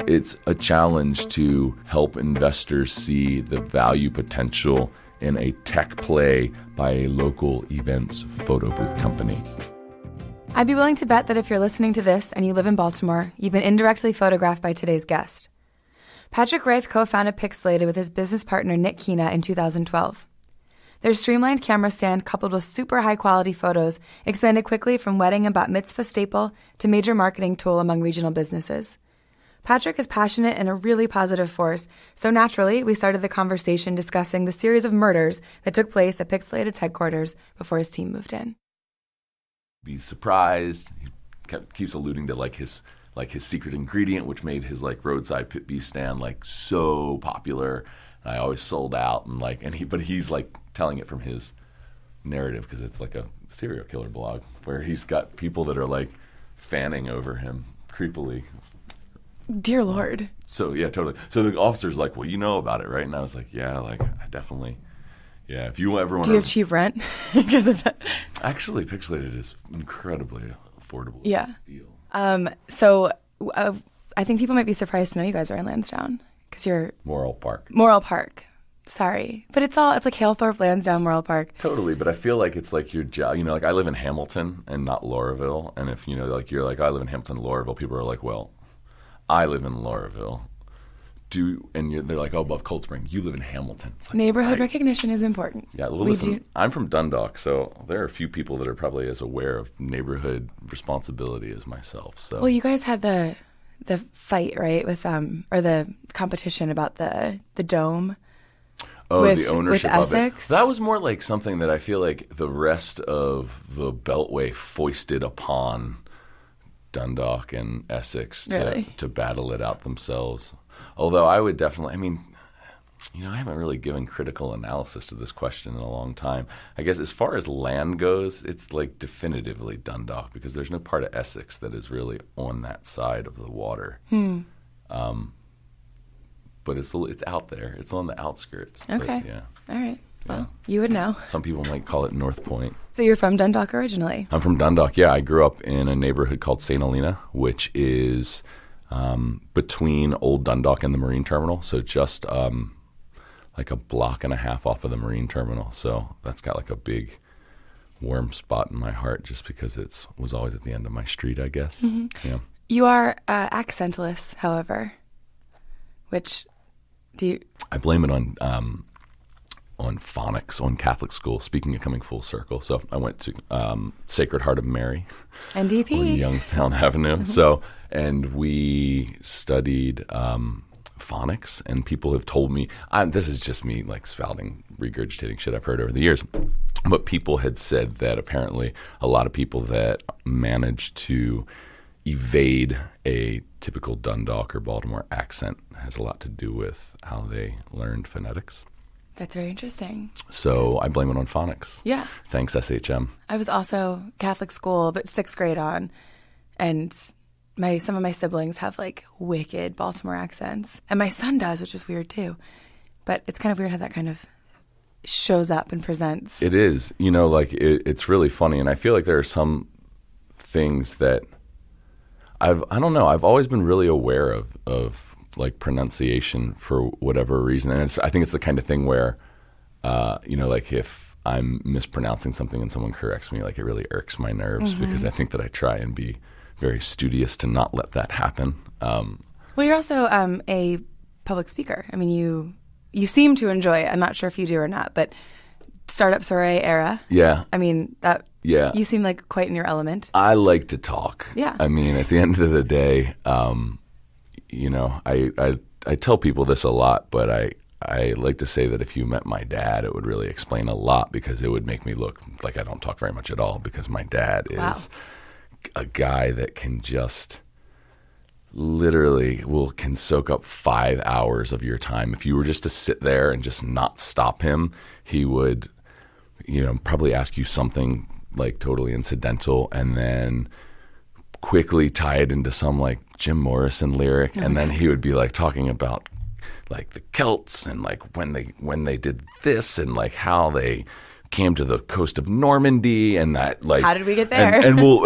It's a challenge to help investors see the value potential in a tech play by a local events photo booth company. I'd be willing to bet that if you're listening to this and you live in Baltimore, you've been indirectly photographed by today's guest. Patrick Rife co-founded Pixelated with his business partner Nick Kina in 2012. Their streamlined camera stand coupled with super high-quality photos expanded quickly from wedding and bat mitzvah staple to major marketing tool among regional businesses. Patrick is passionate and a really positive force, so naturally we started the conversation discussing the series of murders that took place at Pixelated's headquarters before his team moved in. Be surprised. He keeps alluding to his secret ingredient, which made his roadside pit beef stand so popular. And I always sold out but he's telling it from his narrative because it's like a serial killer blog where he's got people that are fanning over him creepily. Dear Lord. So yeah, totally. So the officer's like, well, you know about it, right? And I was like, yeah, I definitely. Yeah, if you ever want to... Do you have cheap rent because of that? Actually, Pixelated is incredibly affordable. Yeah. Steal. So I think people might be surprised to know you guys are in Lansdowne because you're... Morrill Park. Sorry. But it's like Halethorpe, Lansdowne, Morrill Park. Totally, but I feel like it's your job. I live in Hamilton and not Lauraville. And if, you're I live in Hamilton, Lauraville, people are like, well, I live in Lauraville. They're like, oh, above Cold Spring. You live in Hamilton. It's neighborhood recognition is important. Yeah, well, listen, I'm from Dundalk, so there are a few people that are probably as aware of neighborhood responsibility as myself. So, well, you guys had the fight, right, with or the competition about the dome. Oh, the ownership with of Essex? it. That was more like something that I feel like the rest of the Beltway foisted upon Dundalk and Essex to battle it out themselves. Although I would definitely, I haven't really given critical analysis to this question in a long time. I guess as far as land goes, it's definitively Dundalk because there's no part of Essex that is really on that side of the water. But it's out there. It's on the outskirts. Okay. But, yeah. All right. Well, you would know. Some people might call it North Point. So you're from Dundalk originally? I'm from Dundalk, yeah. I grew up in a neighborhood called St. Helena, which is between Old Dundalk and the Marine Terminal. So just a block and a half off of the Marine Terminal. So that's got a big warm spot in my heart just because it was always at the end of my street, I guess. Mm-hmm. Yeah. You are accentless, however, which do you... I blame it on phonics, on Catholic school, speaking of coming full circle. So I went to Sacred Heart of Mary. NDP. On Youngstown Avenue. Mm-hmm. And we studied phonics, and people have told me, this is just me spouting, regurgitating shit I've heard over the years, but people had said that apparently a lot of people that manage to evade a typical Dundalk or Baltimore accent has a lot to do with how they learned phonetics. That's very interesting. So I blame it on phonics. Yeah. Thanks, SHM. I was also Catholic school, but 6th grade on, and some of my siblings have wicked Baltimore accents, and my son does, which is weird too. But it's kind of weird how that kind of shows up and presents. It is, it's really funny, and I feel like there are some things that I've always been really aware of pronunciation for whatever reason, and I think it's the kind of thing where, if I'm mispronouncing something and someone corrects me, it really irks my nerves because I think that I try and be very studious to not let that happen. Well, you're also a public speaker. You seem to enjoy it. I'm not sure if you do or not, but startup soiree era. Yeah. Yeah. You seem quite in your element. I like to talk. Yeah. At the end of the day, I tell people this a lot, but I like to say that if you met my dad, it would really explain a lot because it would make me look like I don't talk very much at all because my dad is a guy that can just literally can soak up 5 hours of your time. If you were just to sit there and just not stop him, he would, probably ask you something totally incidental and then quickly tie it into some Jim Morrison lyric, and then he would be talking about the Celts and when they did this and how they came to the coast of Normandy, and that like how did we get there? And we'll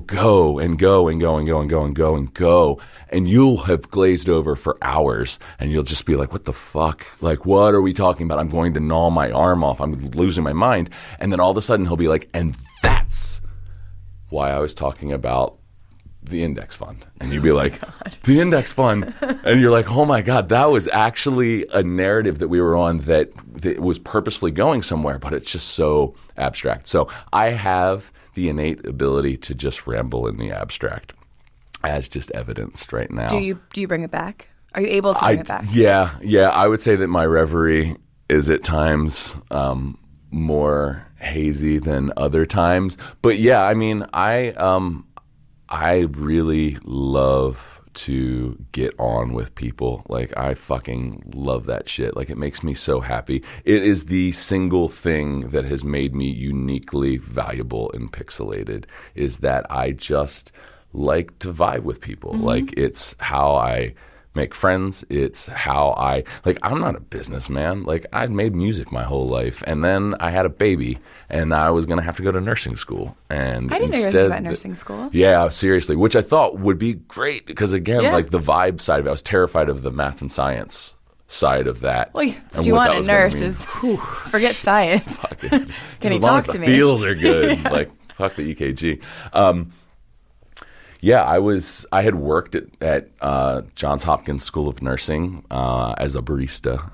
go and go and go and go and go and go and go, and you'll have glazed over for hours, and you'll just be like, what the fuck? Like, what are we talking about? I'm going to gnaw my arm off. I'm losing my mind. And then all of a sudden he'll be like, and that's why I was talking about the index fund. And you'd be like, the index fund. And you're like, oh my God, that was actually a narrative that we were on that was purposefully going somewhere, but it's just so abstract. So I have the innate ability to just ramble in the abstract, as just evidenced right now. Do you bring it back? Are you able to bring it back? Yeah. I would say that my reverie is at times more hazy than other times. But yeah, I mean, I really love to get on with people. Like, I fucking love that shit. Like, it makes me so happy. It is the single thing that has made me uniquely valuable in Pixelated, is that I just like to vibe with people. Mm-hmm. Like, it's how I make friends. It's how I'm not a businessman. Like, I'd made music my whole life, and then I had a baby, and I was going to have to go to nursing school. And I didn't know you were thinking about nursing school. Yeah, seriously, which I thought would be great, because again, like the vibe side of it, I was terrified of the math and science side of that. Well, that's what you want a nurse is forget science. Can he talk to me? The feels are good. Like, fuck the EKG. Yeah, I had worked at Johns Hopkins School of Nursing as a barista.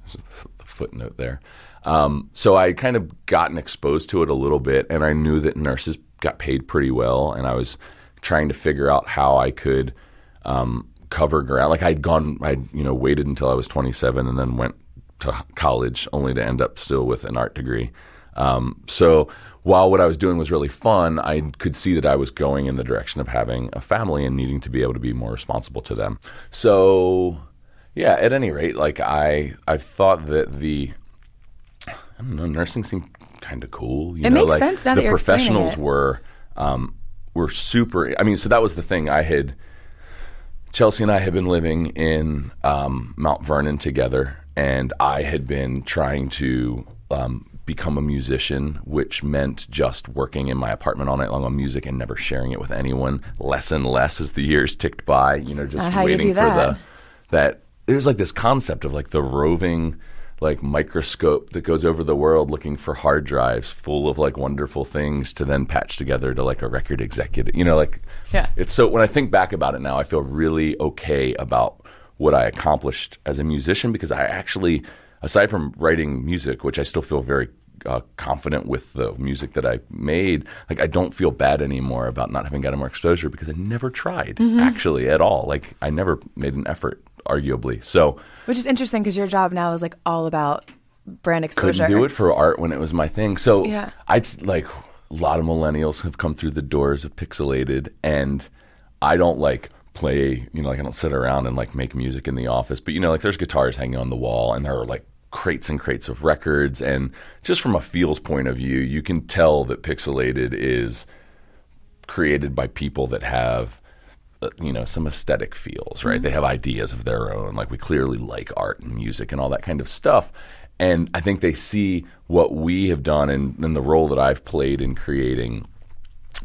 There's a footnote there. So I kind of gotten exposed to it a little bit, and I knew that nurses got paid pretty well, and I was trying to figure out how I could cover ground. Like, I'd waited until I was 27 and then went to college, only to end up still with an art degree. So while what I was doing was really fun, I could see that I was going in the direction of having a family and needing to be able to be more responsible to them. So yeah, at any rate, like I thought that nursing seemed kind of cool. It makes sense now that you're explaining it. The professionals were super. I mean, so that was the thing. Chelsea and I had been living in Mount Vernon together, and I had been trying to become a musician, which meant just working in my apartment all night long on music and never sharing it with anyone. Less and less as the years ticked by, just waiting for that. There's like this concept of like the roving like microscope that goes over the world looking for hard drives full of like wonderful things to then patch together to like a record executive. It's so, when I think back about it now, I feel really okay about what I accomplished as a musician, because I actually, aside from writing music, which I still feel very confident with the music that I made, like, I don't feel bad anymore about not having gotten more exposure, because I never tried actually at all. Like, I never made an effort, arguably. So, which is interesting, because your job now is like all about brand exposure. Couldn't do it for art when it was my thing. So yeah. I'd like, a lot of millennials have come through the doors of Pixelated, and I don't like play, like, I don't sit around and like make music in the office, but like, there's guitars hanging on the wall, and there are like crates and crates of records, and just from a feels point of view, you can tell that Pixelated is created by people that have some aesthetic feels, right? Mm-hmm. They have ideas of their own. Like, we clearly like art and music and all that kind of stuff. And I think they see what we have done and the role that I've played in creating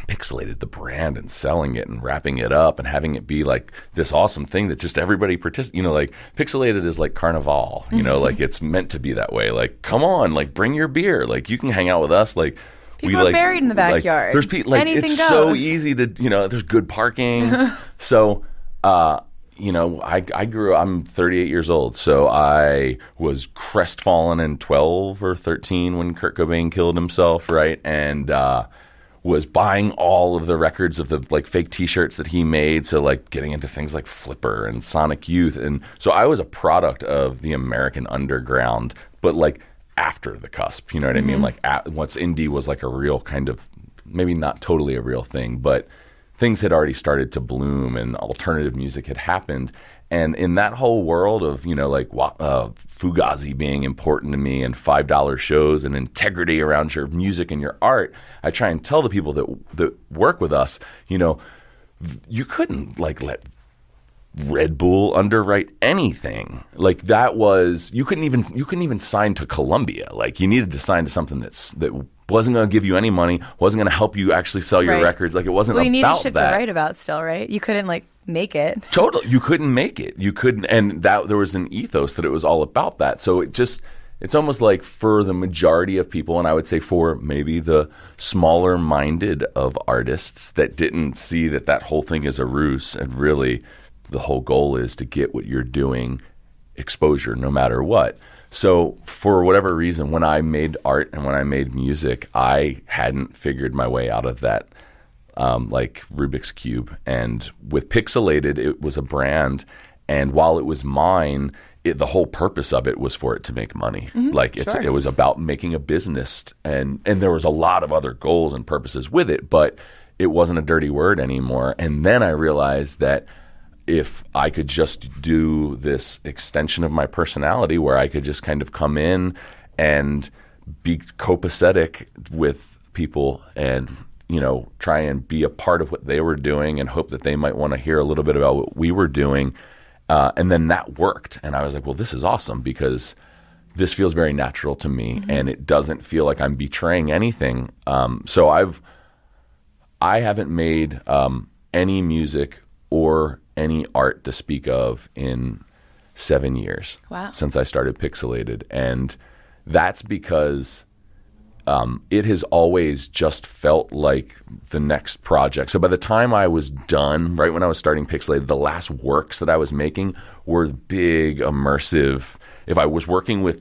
Pixelated, the brand, and selling it and wrapping it up and having it be like this awesome thing that just everybody participates. Like, Pixelated is like Carnival, like, it's meant to be that way. Like, come on, like, bring your beer. Like, you can hang out with us. Like, people are buried in the backyard. There's people, like, anything it's goes. So easy to, there's good parking. So, I'm 38 years old, so I was crestfallen in 12 or 13 when Kurt Cobain killed himself, right? And was buying all of the records of the like fake T-shirts that he made, so like getting into things like Flipper and Sonic Youth. And so I was a product of the American underground, but like after the cusp, you know what I mean? Like, once indie was like a real kind of, maybe not totally a real thing, but things had already started to bloom and alternative music had happened. And in that whole world of, Fugazi being important to me, and $5 shows, and integrity around your music and your art, I try and tell the people that work with us, you couldn't like let Red Bull underwrite anything. Like that was, you couldn't even sign to Columbia. Like you needed to sign to something that wasn't going to give you any money, wasn't going to help you actually sell your records. Like it wasn't about that. Well, you needed shit to write about still, right? You couldn't like make it. Totally. You couldn't make it. You couldn't, and that there was an ethos that it was all about that. So it's almost like for the majority of people, and I would say for maybe the smaller minded of artists that didn't see that whole thing is a ruse, and really the whole goal is to get what you're doing exposure no matter what. So for whatever reason, when I made art and when I made music, I hadn't figured my way out of that like Rubik's Cube. And with Pixelated, it was a brand. And while it was mine, the whole purpose of it was for it to make money. Like it was about making a business. And there was a lot of other goals and purposes with it, but it wasn't a dirty word anymore. And then I realized that if I could just do this extension of my personality where I could just kind of come in and be copacetic with people and, you know, try and be a part of what they were doing and hope that they might want to hear a little bit about what we were doing. And then that worked. And I was like, well, this is awesome because this feels very natural to me and it doesn't feel like I'm betraying anything. So I haven't made any music or any art to speak of in 7 years. Wow. Since I started Pixelated. And that's because it has always just felt like the next project. So by the time I was done, right when I was starting Pixelated, the last works that I was making were big, immersive. If I was working with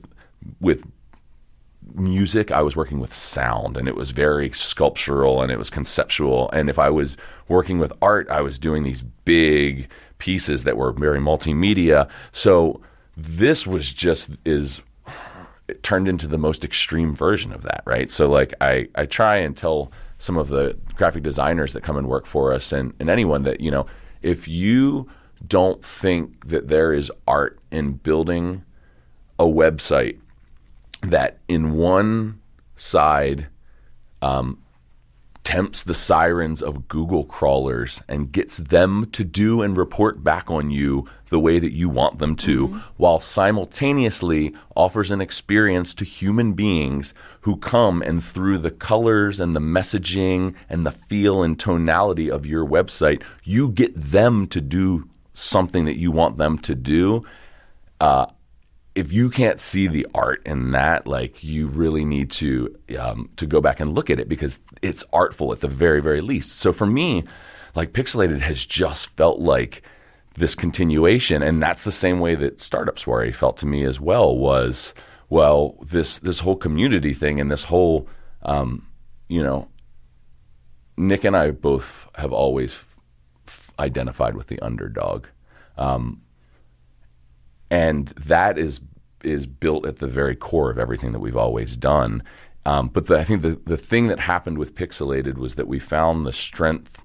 music, I was working with sound, and it was very sculptural and it was conceptual. And if I was working with art, I was doing these big pieces that were very multimedia. So this was it turned into the most extreme version of that, right? So like I try and tell some of the graphic designers that come and work for us and anyone that, you know, if you don't think that there is art in building a website that in one side tempts the sirens of Google crawlers and gets them to do and report back on you the way that you want them to, while simultaneously offers an experience to human beings who come and through the colors and the messaging and the feel and tonality of your website, you get them to do something that you want them to do. If you can't see the art in that, like you really need to go back and look at it because it's artful at the very, very least. So for me, like Pixelated has just felt like this continuation, and that's the same way that Startup Soiree felt to me as well. Was this whole community thing and this whole, you know, Nick and I both have always identified with the underdog. And that is built at the very core of everything that we've always done. But I think the thing that happened with Pixelated was that we found the strength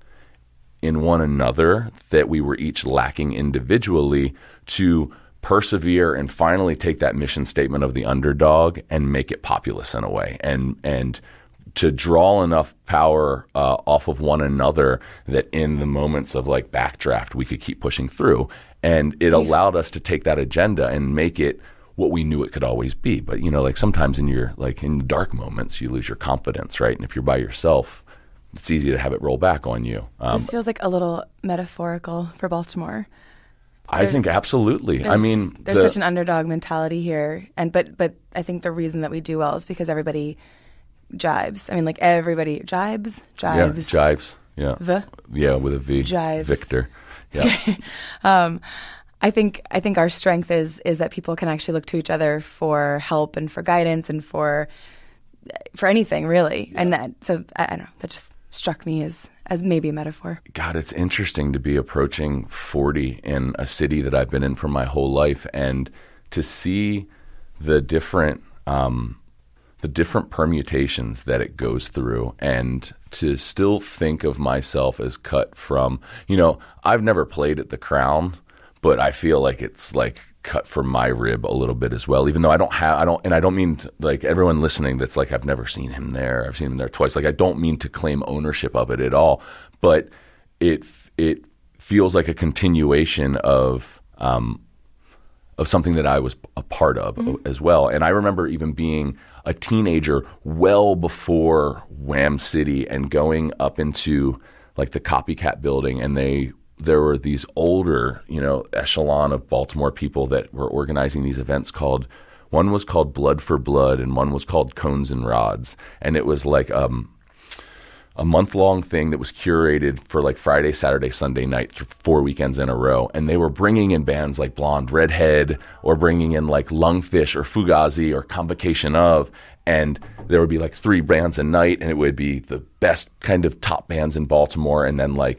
in one another that we were each lacking individually to persevere and finally take that mission statement of the underdog and make it populous in a way. And to draw enough power off of one another that in the moments of like backdraft, we could keep pushing through. And it allowed us to take that agenda and make it what we knew it could always be. But, you know, like sometimes in dark moments, you lose your confidence, right? And if you're by yourself, it's easy to have it roll back on you. This feels like a little metaphorical for Baltimore. I think absolutely. I mean, there's such an underdog mentality here. But I think the reason that we do well is because everybody jibes. I mean, like everybody jibes. Yeah, jives. Yeah. Yeah, with a V. Jives. Victor. Yeah. I think our strength is that people can actually look to each other for help and for guidance and for anything really. Yeah. And I don't know, that just struck me as maybe a metaphor. God, it's interesting to be approaching 40 in a city that I've been in for my whole life and to see the different permutations that it goes through and to still think of myself as cut from, you know, I've never played at the Crown, but I feel like it's like cut from my rib a little bit as well, even though I don't mean to, like everyone listening that's like, I've never seen him there. I've seen him there twice. Like, I don't mean to claim ownership of it at all, but it feels like a continuation of something that I was a part of as well. And I remember even being a teenager well before Wham City and going up into like the Copycat building, and there were these older, echelon of Baltimore people that were organizing these events one was called Blood for Blood and one was called Cones and Rods. And it was like a month-long thing that was curated for like Friday, Saturday, Sunday night, 4 weekends in a row. And they were bringing in bands like Blonde Redhead or bringing in like Lungfish or Fugazi or Convocation of, and there would be like 3 bands a night, and it would be the best kind of top bands in Baltimore, and then like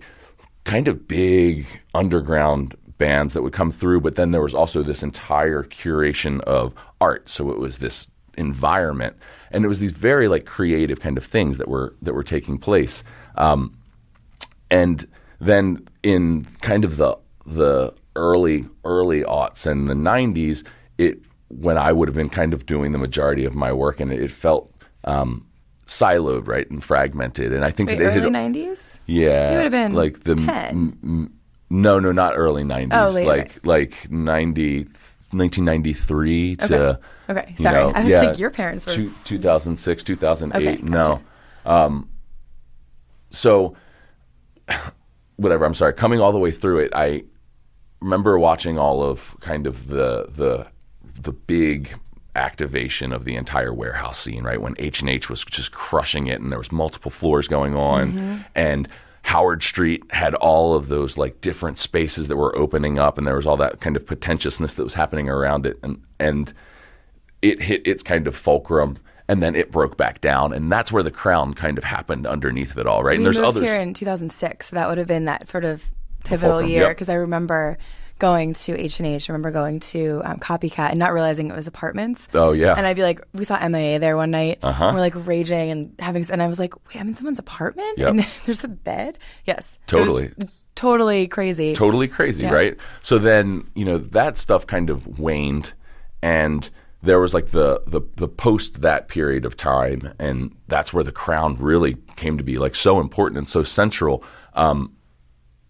kind of big underground bands that would come through. But then there was also this entire curation of art. So it was this environment, and it was these very like creative kind of things that were taking place. And then in kind of the early aughts and the 90s, when I would have been kind of doing the majority of my work, and it felt siloed, right, and fragmented. And I think that early 90s? Yeah. You would have been like the 10. No, not early 90s. Oh, later. Like 1993 to... Okay, sorry. I was like, your parents were... 2006, 2008. Okay, gotcha. No. So, whatever, I'm sorry. Coming all the way through it, I remember watching all of kind of the big activation of the entire warehouse scene, right? When H&H was just crushing it, and there was multiple floors going on, and Howard Street had all of those like different spaces that were opening up, and there was all that kind of pretentiousness that was happening around it, and it hit its kind of fulcrum, and then it broke back down, and that's where the crown kind of happened underneath of it all, right? We And there's moved others here in 2006, so that would have been that sort of pivotal year, because I remember going to H&H. I remember going to Copycat and not realizing it was apartments. Oh, yeah. And I'd be like, we saw MIA there one night. Uh-huh. And we're like raging and and I was like, wait, I'm in someone's apartment? Yep. And there's a bed? Yes. Totally. It's totally crazy. Totally crazy, Yeah. right? So then, that stuff kind of waned, and there was like the post that period of time, and that's where the crown really came to be like so important and so central.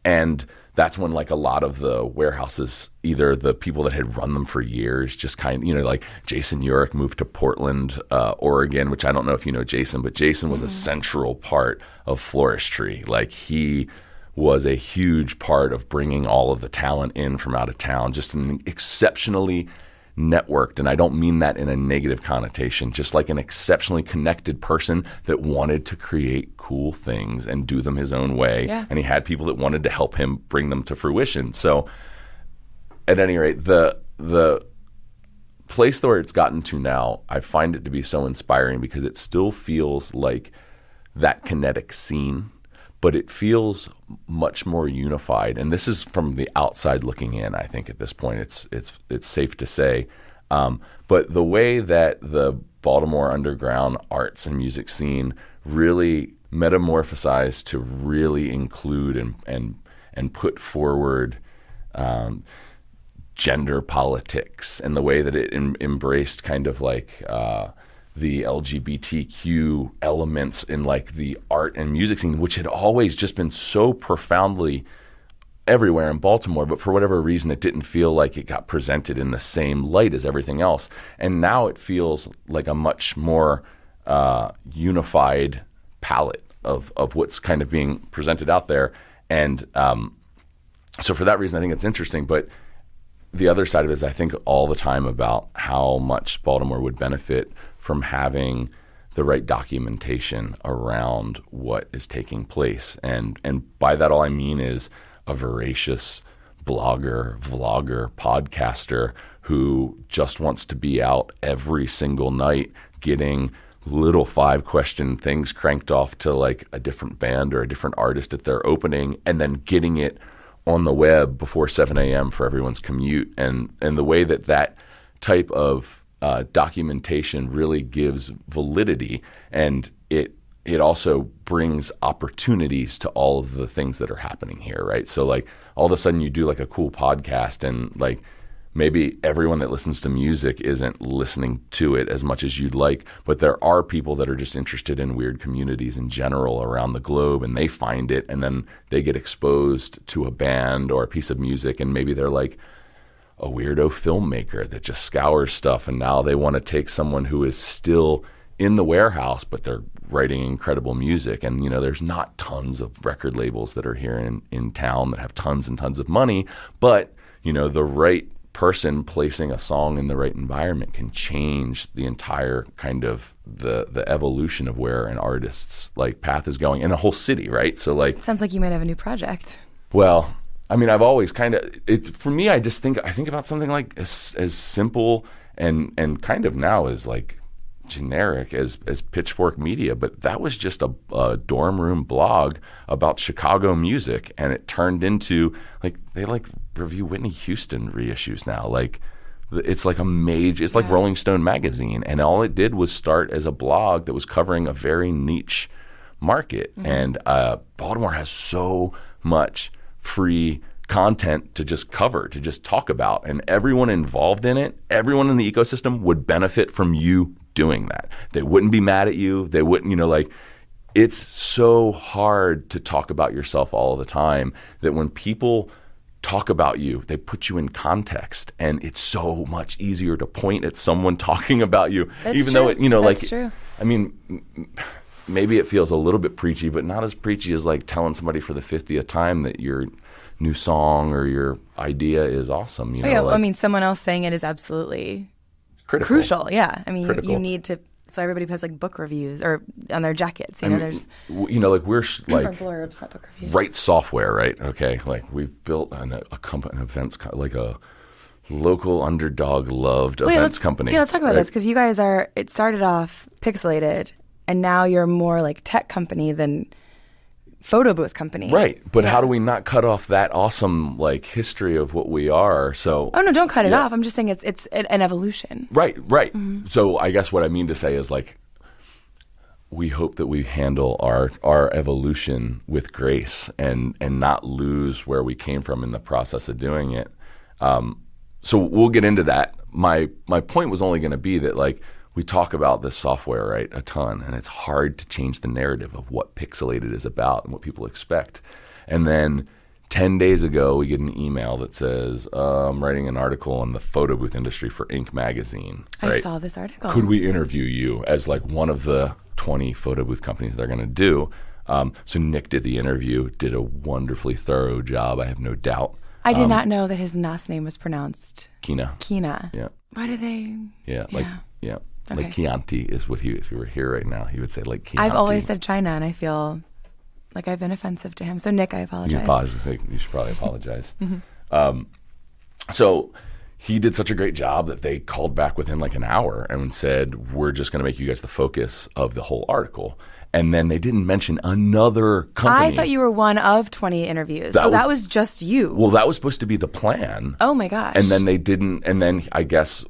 And that's when like a lot of the warehouses, either the people that had run them for years, just kind of, like Jason Urick moved to Portland, Oregon, which I don't know if you know Jason, but Jason was a central part of Floristry. Like he was a huge part of bringing all of the talent in from out of town, just an exceptionally networked, and I don't mean that in a negative connotation, just like an exceptionally connected person that wanted to create cool things and do them his own way. Yeah. And he had people that wanted to help him bring them to fruition. So at any rate, the place where it's gotten to now, I find it to be so inspiring because it still feels like that kinetic scene, but it feels much more unified. And this is from the outside looking in. I think at this point it's safe to say. But the way that the Baltimore underground arts and music scene really metamorphosized to really include and put forward gender politics, and the way that it embraced kind of like the LGBTQ elements in like the art and music scene, which had always just been so profoundly everywhere in Baltimore, but for whatever reason, it didn't feel like it got presented in the same light as everything else. And now it feels like a much more unified palette of what's kind of being presented out there. And so for that reason, I think it's interesting. But the other side of it is I think all the time about how much Baltimore would benefit from having the right documentation around what is taking place. And by that, all I mean is a voracious blogger, vlogger, podcaster who just wants to be out every single night getting little 5-question things cranked off to like a different band or a different artist at their opening, and then getting it on the web before 7 a.m. for everyone's commute. And the way that type of documentation really gives validity, and it also brings opportunities to all of the things that are happening here, right? So like all of a sudden you do like a cool podcast, and like maybe everyone that listens to music isn't listening to it as much as you'd like, but there are people that are just interested in weird communities in general around the globe, and they find it, and then they get exposed to a band or a piece of music, and maybe they're like a weirdo filmmaker that just scours stuff, and now they want to take someone who is still in the warehouse, but they're writing incredible music. And, there's not tons of record labels that are here in town that have tons and tons of money, but, the right person placing a song in the right environment can change the entire kind of the evolution of where an artist's like path is going in a whole city, right? So like, sounds like you might have a new project. Well, I mean, I've always for me, I think about something like as simple and kind of now as like generic as Pitchfork Media, but that was just a dorm room blog about Chicago music, and it turned into like they like review Whitney Houston reissues now. Like it's like it's like Rolling Stone magazine, and all it did was start as a blog that was covering a very niche market. And Baltimore has so much free content to just cover, to just talk about, and everyone involved in it, everyone in the ecosystem would benefit from you doing that. They wouldn't be mad at you. They wouldn't, like, it's so hard to talk about yourself all the time that when people talk about you, they put you in context, and it's so much easier to point at someone talking about you. That's even true. though it, That's like, true. I mean, maybe it feels a little bit preachy, but not as preachy as like telling somebody for the 50th time that your new song or your idea is awesome. Like, I mean, someone else saying it is absolutely crucial. Yeah. I mean, you need to, so everybody has like book reviews or on their jackets, there's, like we're like or blurbs, not book reviews. Write software, right? Okay. Like we've built a company, events, like a local underdog loved events company. Yeah, let's talk about this, because you guys it started off pixelated, and now you're more like tech company than photo booth company. Right. But how do we not cut off that awesome like history of what we are? So no, don't cut it off. I'm just saying it's an evolution. Right. Mm-hmm. So I guess what I mean to say is like we hope that we handle our evolution with grace and not lose where we came from in the process of doing it. So we'll get into that. My point was only going to be that like we talk about this software, right, a ton, and it's hard to change the narrative of what Pixelated is about and what people expect. And then 10 days ago, we get an email that says, I'm writing an article on the photo booth industry for Inc. magazine. Right? I saw this article. Could we interview you as like one of the 20 photo booth companies they're going to do? So Nick did the interview, did a wonderfully thorough job, I have no doubt. I did not know that his last name was pronounced Kina. Yeah. Why do they? Yeah. Okay. Like Chianti is what if he were here right now, he would say like Chianti. I've always said China, and I feel like I've been offensive to him. So Nick, I apologize. You should probably apologize. So he did such a great job that they called back within like an hour and said, we're just going to make you guys the focus of the whole article. And then they didn't mention another company. I thought you were one of 20 interviews. That was just you. Well, that was supposed to be the plan. Oh my gosh. And then they didn't. And then I guess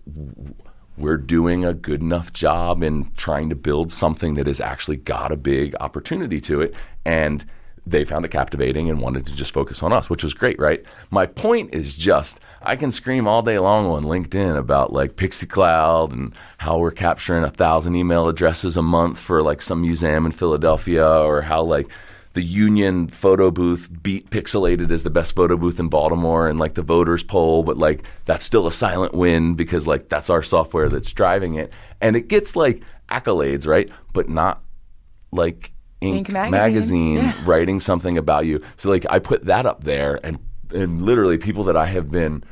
we're doing a good enough job in trying to build something that has actually got a big opportunity to it. And they found it captivating and wanted to just focus on us, which was great, right? My point is just, I can scream all day long on LinkedIn about like Pixie Cloud and how we're capturing 1,000 email addresses a month for like some museum in Philadelphia, or how like the Union photo booth beat Pixelated as the best photo booth in Baltimore and like the voters poll, but like that's still a silent win because like that's our software that's driving it. And it gets like accolades, right? But not like Inc. magazine writing something about you. So like I put that up there, and literally people that I have been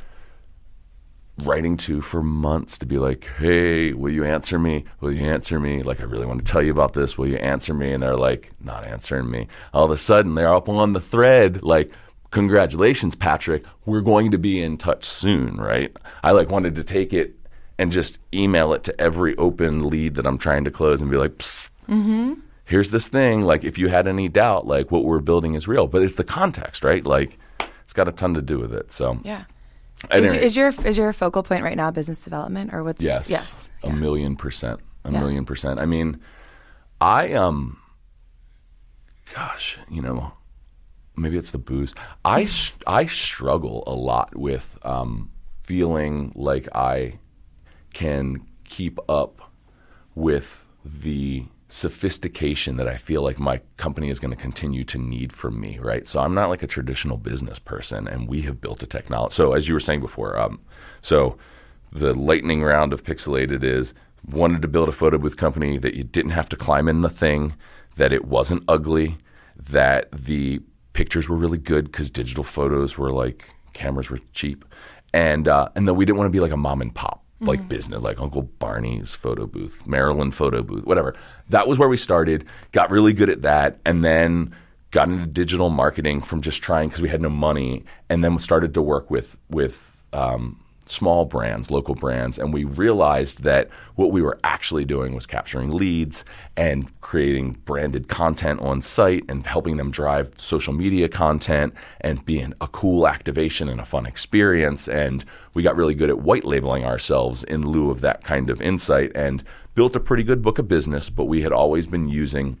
writing to for months to be like, hey, will you answer me? Will you answer me? Like, I really want to tell you about this. Will you answer me? And they're like, not answering me. All of a sudden they're up on the thread like, congratulations, Patrick. We're going to be in touch soon, right? I like wanted to take it and just email it to every open lead that I'm trying to close and be like, psst. Mm-hmm. Here's this thing, like if you had any doubt, like what we're building is real. But it's the context, right? Like it's got a ton to do with it. So yeah. Is your focal point right now business development, or what's Yes. A million percent. A million percent. I mean, I gosh, maybe it's the booze. I struggle a lot with feeling like I can keep up with the sophistication that I feel like my company is going to continue to need from me, right? So I'm not like a traditional business person, and we have built a technology. So as you were saying before, so the lightning round of Pixelated is wanted to build a photo booth company that you didn't have to climb in the thing, that it wasn't ugly, that the pictures were really good because digital photos were like, cameras were cheap, and that we didn't want to be like a mom and pop like business, like Uncle Barney's photo booth, Maryland photo booth, whatever. That was where we started, got really good at that, and then got into digital marketing from just trying because we had no money, and then started to work with small brands, local brands, and we realized that what we were actually doing was capturing leads and creating branded content on site and helping them drive social media content and being a cool activation and a fun experience. And we got really good at white labeling ourselves in lieu of that kind of insight and built a pretty good book of business, but we had always been using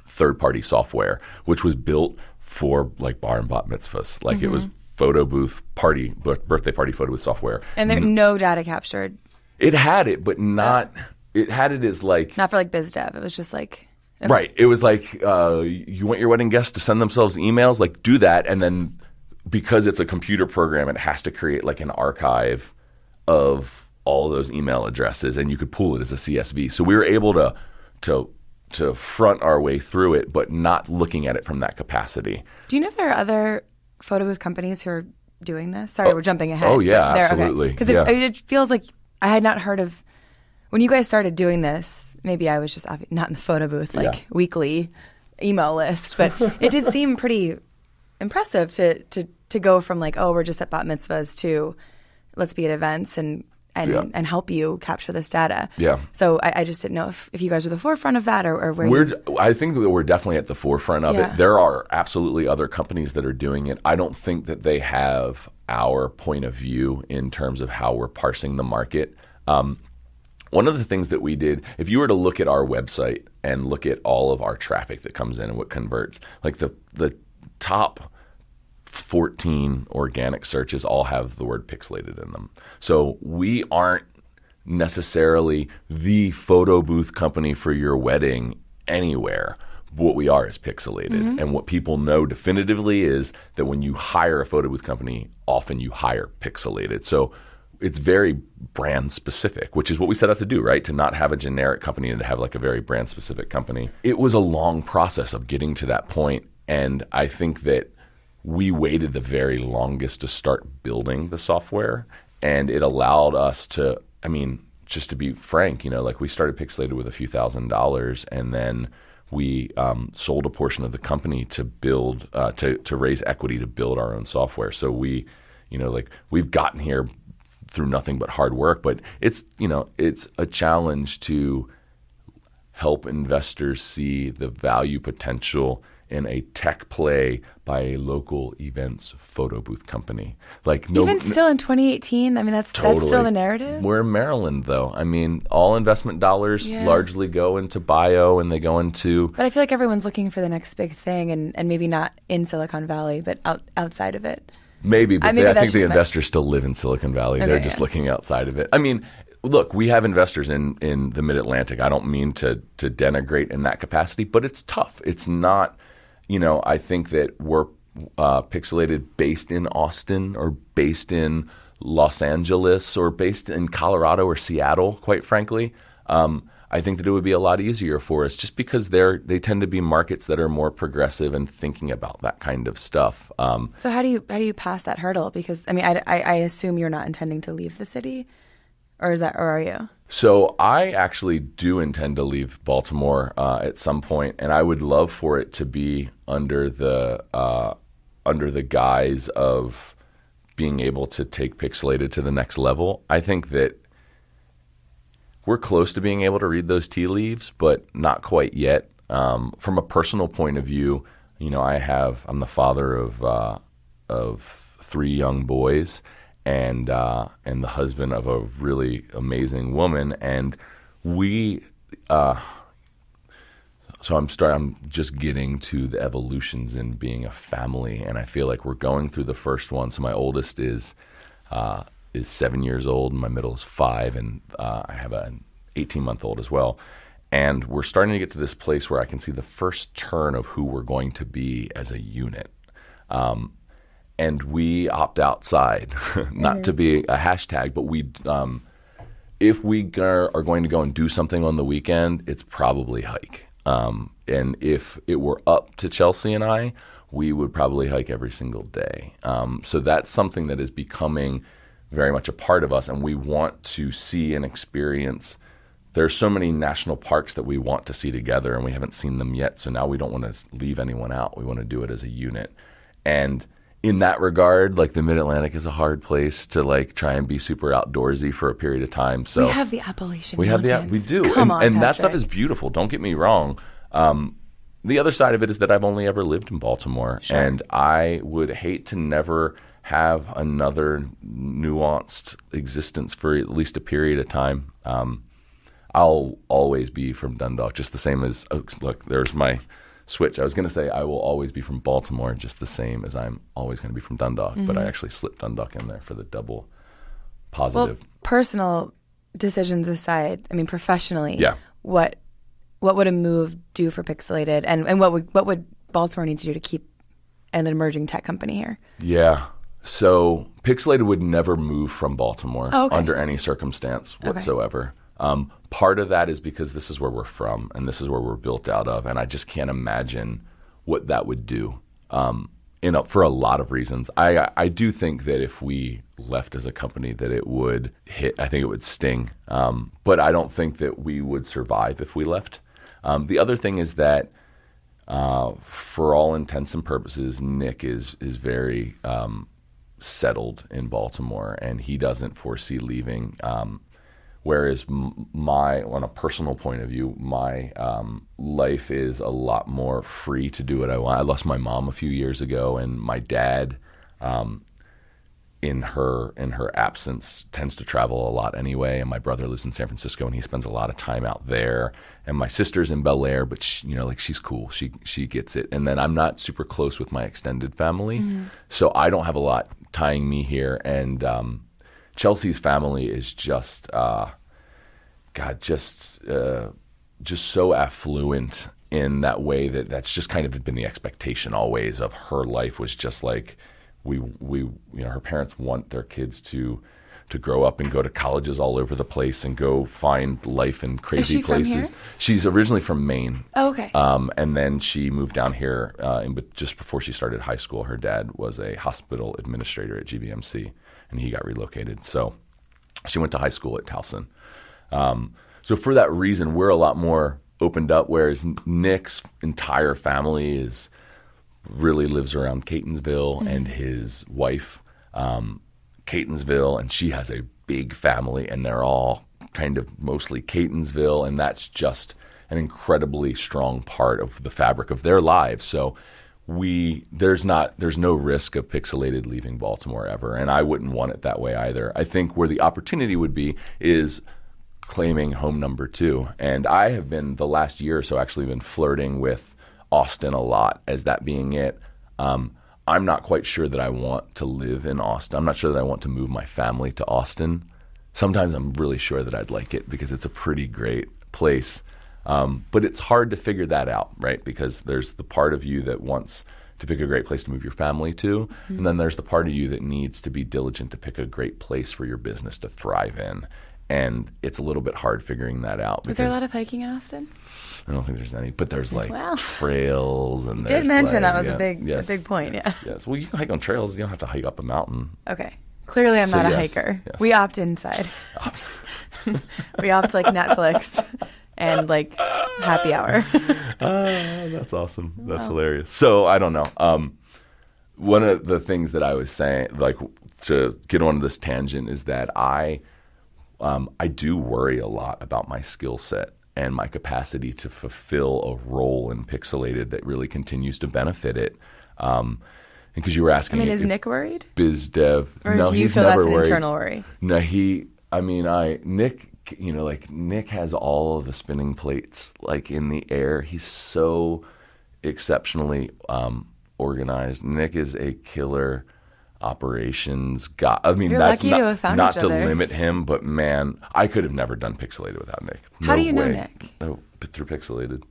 third-party software, which was built for like bar and bat mitzvahs. Like it was photo booth party, birthday party photo booth software. And there no data captured. It had it, but not. It had it as like not for like biz dev. It was just like right. It was like you want your wedding guests to send themselves emails, like do that, and then because it's a computer program, it has to create like an archive of all of those email addresses, and you could pull it as a CSV. So we were able to front our way through it, but not looking at it from that capacity. Do you know if there are other photo booth companies who are doing this? Sorry, we're jumping ahead. Oh, yeah, absolutely. Because it feels like I had not heard of, when you guys started doing this, maybe I was just not in the photo booth, weekly email list, but it did seem pretty impressive to go from like, oh, we're just at bat mitzvahs to let's be at events and help you capture this data. Yeah. So I just didn't know if you guys were the forefront of that or where I think that we're definitely at the forefront of it. There are absolutely other companies that are doing it. I don't think that they have our point of view in terms of how we're parsing the market. One of the things that we did, if you were to look at our website and look at all of our traffic that comes in and what converts, like the top 14 organic searches all have the word pixelated in them. So we aren't necessarily the photo booth company for your wedding anywhere. What we are is Pixelated. And what people know definitively is that when you hire a photo booth company, often you hire Pixelated. So it's very brand specific, which is what we set out to do, right? To not have a generic company and to have like a very brand specific company. It was a long process of getting to that point. And I think that we waited the very longest to start building the software, and it allowed us to, I mean, just to be frank, like we started Pixelated with a few $1,000s, and then we sold a portion of the company to build, to raise equity to build our own software. So we, we've gotten here through nothing but hard work, but it's a challenge to help investors see the value potential in a tech play by a local events photo booth company. Like even still in 2018, I mean that's still the narrative. We're in Maryland though. I mean, all investment dollars largely go into bio and they go into. But I feel like everyone's looking for the next big thing, and maybe not in Silicon Valley, but outside of it. Maybe, but I think the investors still live in Silicon Valley. Okay, they're just looking outside of it. I mean, look, we have investors in the Mid-Atlantic. I don't mean to denigrate in that capacity, but it's tough. It's not. I think that we're Pixelated based in Austin or based in Los Angeles or based in Colorado or Seattle, quite frankly. I think that it would be a lot easier for us just because they tend to be markets that are more progressive and thinking about that kind of stuff. So how do you pass that hurdle? Because, I mean, I assume you're not intending to leave the city, or are you? So I actually do intend to leave Baltimore at some point, and I would love for it to be under the guise of being able to take Pixelated to the next level. I think that we're close to being able to read those tea leaves, but not quite yet. From a personal point of view, I'm the father of 3 young boys. And the husband of a really amazing woman, and so I'm just getting to the evolutions in being a family, and I feel like we're going through the first one. So my oldest is is 7 years old, and my middle is 5, and I have an 18-month-old as well. And we're starting to get to this place where I can see the first turn of who we're going to be as a unit. And we opt outside, not to be a hashtag, but we, if we are going to go and do something on the weekend, it's probably hike. And if it were up to Chelsea and I, we would probably hike every single day. So that's something that is becoming very much a part of us, and we want to see and experience. There's so many national parks that we want to see together, and we haven't seen them yet, so now we don't want to leave anyone out. We want to do it as a unit. And in that regard, like the Mid-Atlantic is a hard place to like try and be super outdoorsy for a period of time. So we have the Appalachian Mountains. We do. Come on, and that Patrick. stuff is beautiful. Don't get me wrong. The other side of it is that I've only ever lived in Baltimore, Sure. and I would hate to never have another nuanced existence for at least a period of time. I'll always be from Dundalk, just the same as, look, there's my switch. I was going to say I will always be from Baltimore, just the same as I'm always going to be from Dundalk, but I actually slipped Dundalk in there for the double positive. Well, personal decisions aside, I mean, professionally, Yeah. what would a move do for Pixelated, and what would Baltimore need to do to keep an emerging tech company here? Yeah. So Pixelated would never move from Baltimore Okay. under any circumstance whatsoever. Part of that is because this is where we're from and this is where we're built out of, and I just can't imagine what that would do. For a lot of reasons. I do think that if we left as a company that it would hit, I think it would sting. But I don't think that we would survive if we left. The other thing is that for all intents and purposes, Nick is very settled in Baltimore, and he doesn't foresee leaving. Whereas on a personal point of view, my life is a lot more free to do what I want. I lost my mom a few years ago, and my dad, in her absence, tends to travel a lot anyway. And my brother lives in San Francisco, and he spends a lot of time out there. And my sister's in Bel Air, but she's cool. She gets it. And then I'm not super close with my extended family, so I don't have a lot tying me here. And Chelsea's family is just, just so affluent in that way that's just kind of been the expectation always of her life, was just like her parents want their kids to grow up and go to colleges all over the place and go find life in crazy places. From here? She's originally from Maine. Oh, okay. And then she moved down here, but just before she started high school, her dad was a hospital administrator at GVMC, and he got relocated. So she went to high school at Towson. So for that reason, we're a lot more opened up, whereas Nick's entire family really lives around Catonsville, and his wife, Catonsville, and she has a big family, and they're all kind of mostly Catonsville, and that's just an incredibly strong part of the fabric of their lives. So there's no risk of Pixelated leaving Baltimore ever, and I wouldn't want it that way either. I think where the opportunity would be is claiming home number 2, and I have been the last year or so actually been flirting with Austin a lot as that being it. I'm not quite sure that I want to live in Austin. I'm not sure that I want to move my family to Austin. Sometimes I'm really sure that I'd like it because it's a pretty great place. But it's hard to figure that out, right? Because there's the part of you that wants to pick a great place to move your family to, and then there's the part of you that needs to be diligent to pick a great place for your business to thrive in. And it's a little bit hard figuring that out. Is there a lot of hiking in Austin? I don't think there's any, but there's You trails, and did mention that was a a big point. Yes, Yeah. yes. Well, you can hike on trails. You don't have to hike up a mountain. Okay. Clearly, I'm not a hiker. Yes. We opt inside. We opt like Netflix and like happy hour. That's awesome. That's hilarious. So I don't know. One of the things that I was saying, like to get on this tangent, is that I do worry a lot about my skill set and my capacity to fulfill a role in Pixelated that really continues to benefit it. Because you were asking, is Nick worried? Biz dev. Or No, do you he's feel never that's an worried. internal worry? No, Nick, Nick has all of the spinning plates like in the air. He's so exceptionally organized. Nick is a killer operations guy. I mean, You're that's lucky to have found not each to other. limit him, but man, I could have never done Pixelated without Nick. How do you know way. Nick? No, through Pixelated.